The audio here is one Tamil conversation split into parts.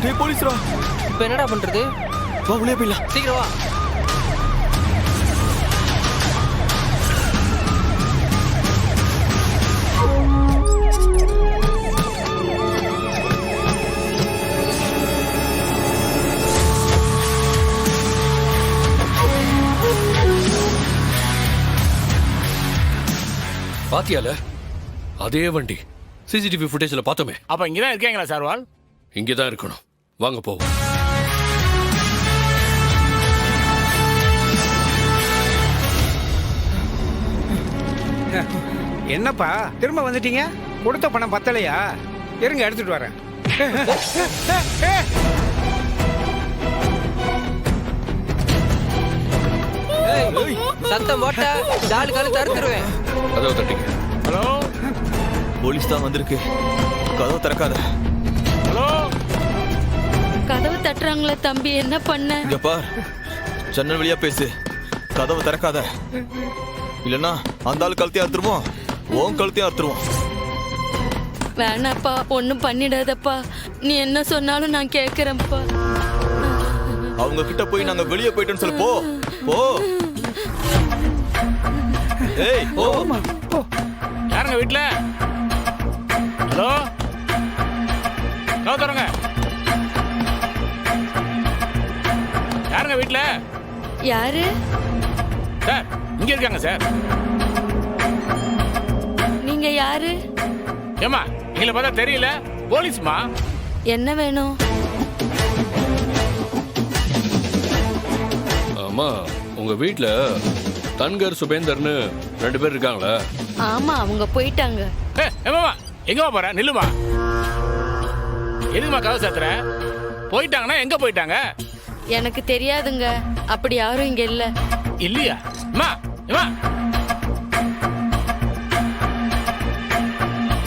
டேய் போலீஸ்ரா. இப்போ என்னடா பண்றது? வா உள்ளே போயிடலாம். சீக்கிரம் வா. பாத்தியால அதே வண்டி சிசிடிவி ஃபுட்டேஜ்ல பார்த்தோமே. அப்ப இங்கதான் இருக்கீங்களா சார்வால்? இங்கதான் இருக்கணும். வாங்க போவோம். என்னப்பா திரும்ப வந்துட்டீங்க? கொடுத்த பணம் பத்தலையா? இருங்க எடுத்துட்டு வரேன். சத்தம் போட்ட டால் காலு தடுத்துருவேன். கதவை தட்டிங்க. ஹலோ போலீஸ் தான் வந்திருக்கு. கதவு திறக்காத. ஹலோ கதவு தட்டுறாங்களா தம்பி, என்ன பண்ண? இங்க பார், ஜன்னல் வழியா பேசு. கதவு திறக்காத, இல்லன்னா அந்த ஆள் கழுத்தையும் அறுத்துருவோம், உன் கழுத்தையும் அறுத்துருவோம். வேணாப்பா, ஒன்னும் பண்ணிடாதப்பா. நீ என்ன சொன்னாலும் நான் கேக்குறேன்ப்பா. அவங்க கிட்ட போய் நாங்க வெளியே போயிட்டோம்னு சொல்லு. போ போ. ஏய் போ. யாருங்க வீட்டுல? ஹலோ ஹலோ தரங்க. யாருங்க வீட்டுல? யாரு? சார் இங்க இருக்காங்க சார். நீங்க யாரு? ஏமா எங்களை பார்த்தா தெரியல? போலீஸ்மா. என்ன வேணும்? ஆமா, உங்க வீட்ல தன்கர் சுபேந்தர்னு 2 பேர் இருக்காங்களா? ஆமா, அவங்க போயிட்டாங்க. ஏமாமா எங்கம்மா போற? நில்லுமா. எதுக்குமா கதவு சாத்துற? போயிட்டாங்கன்னா எங்க போயிட்டாங்க? எனக்கு தெரியாதுங்க. அப்படி யாரும் இங்க இல்ல. இல்லையா? அம்மா அம்மா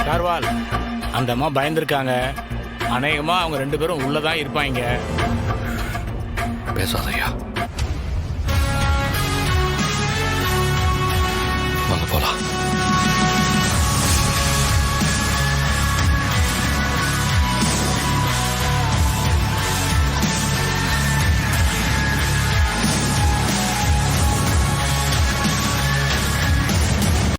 சார்வால், அந்த அம்மா பயந்துருக்காங்க. அநேகமா அவங்க 2 பேரும் உள்ளதான் இருப்பாங்க. பேசாதையா. வாங்க போலாம்.